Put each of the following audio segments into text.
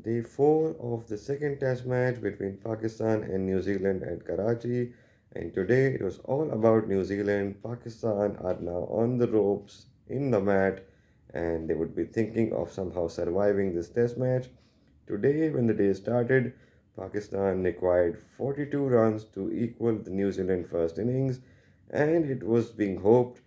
day 4 of the second test match between Pakistan and New Zealand at Karachi. And today it was all about New Zealand. Pakistan are now on the ropes in the mat and they would be thinking of somehow surviving this test match. Today, when the day started, Pakistan required 42 runs to equal the New Zealand first innings, and it was being hoped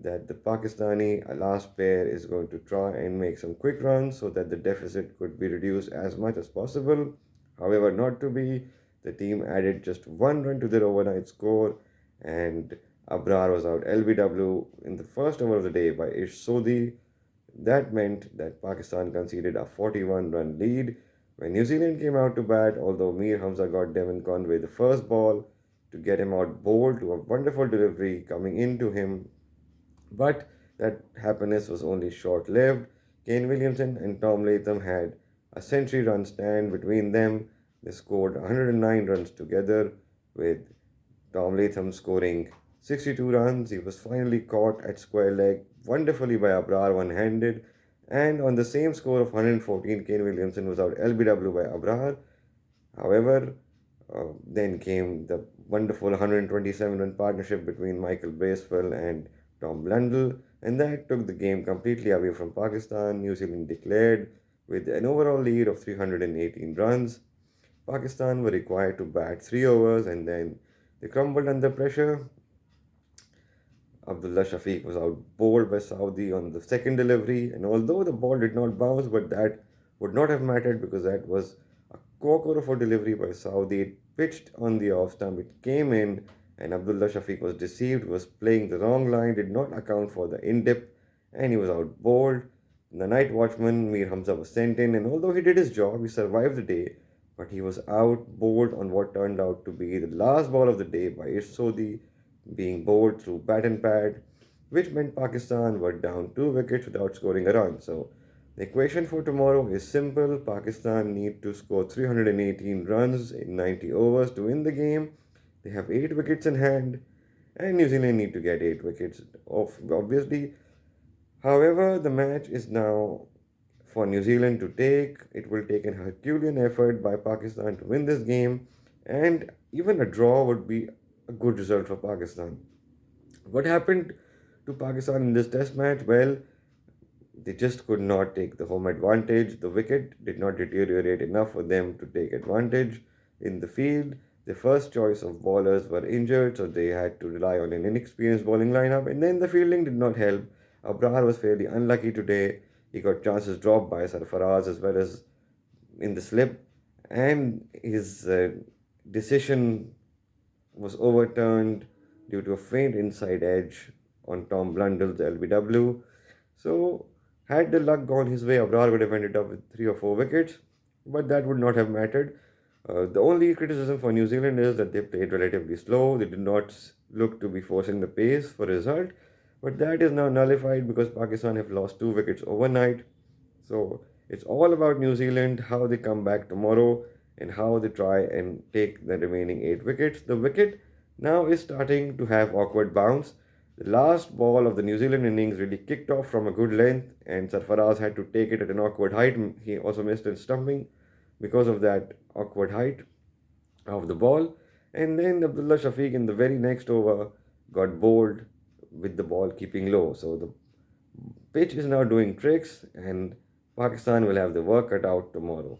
that the Pakistani last pair is going to try and make some quick runs so that the deficit could be reduced as much as possible. However, not to be, the team added just one run to their overnight score, and Abrar was out LBW in the first over of the day by Ish Sodhi. That meant that Pakistan conceded a 41 run lead. When New Zealand came out to bat, although Mir Hamza got Devon Conway the first ball to get him out bowled to a wonderful delivery coming into him, but that happiness was only short lived. Kane Williamson and Tom Latham had a century run stand between them. They scored 109 runs together, with Tom Latham scoring 62 runs. He was finally caught at square leg wonderfully by Abrar one handed. And on the same score of 114, Kane Williamson was out LBW by Abrar. However, then came the wonderful 127 run partnership between Michael Bracewell and Tom Blundell, and that took the game completely away from Pakistan. New Zealand declared with an overall lead of 318 runs. Pakistan were required to bat 3 overs and then they crumbled under pressure. Abdullah Shafiq was out bowled by Saudi on the second delivery, and although the ball did not bounce, but that would not have mattered because that was a corker of a delivery by Saudi. It pitched on the off stump, it came in, and Abdullah Shafiq was deceived, was playing the wrong line, did not account for the in dip, and he was out bowled. The night watchman Mir Hamza was sent in, and although he did his job, he survived the day, but he was out bowled on what turned out to be the last ball of the day by Ish Sodhi, being bowled through bat and pad, which meant Pakistan were down 2 wickets without scoring a run. So the equation for tomorrow is simple. Pakistan need to score 318 runs in 90 overs to win the game. They have 8 wickets in hand, and New Zealand need to get 8 wickets off, obviously. However, the match is now for New Zealand to take. It will take a Herculean effort by Pakistan to win this game, and even a draw would be a good result for Pakistan. What happened to Pakistan in this test match? Well, they just could not take the home advantage. The wicket did not deteriorate enough for them to take advantage in the field. The first choice of bowlers were injured, so they had to rely on an inexperienced bowling lineup, and then the fielding did not help. Abrar was fairly unlucky today. He got chances dropped by Sarfaraz as well as in the slip, and his decision was overturned due to a faint inside edge on Tom Blundell's LBW. So, had the luck gone his way, Abrar would have ended up with 3 or 4 wickets, but that would not have mattered. The only criticism for New Zealand is that they played relatively slow. They did not look to be forcing the pace for a result, but that is now nullified because Pakistan have lost 2 wickets overnight. So it's all about New Zealand, how they come back tomorrow and how they try and take the remaining 8 wickets. The wicket now is starting to have awkward bounce. The last ball of the New Zealand innings really kicked off from a good length, and Sarfaraz had to take it at an awkward height. He also missed in stumping because of that awkward height of the ball. And then Abdullah Shafiq in the very next over got bowled with the ball keeping low. So the pitch is now doing tricks, and Pakistan will have the work cut out tomorrow.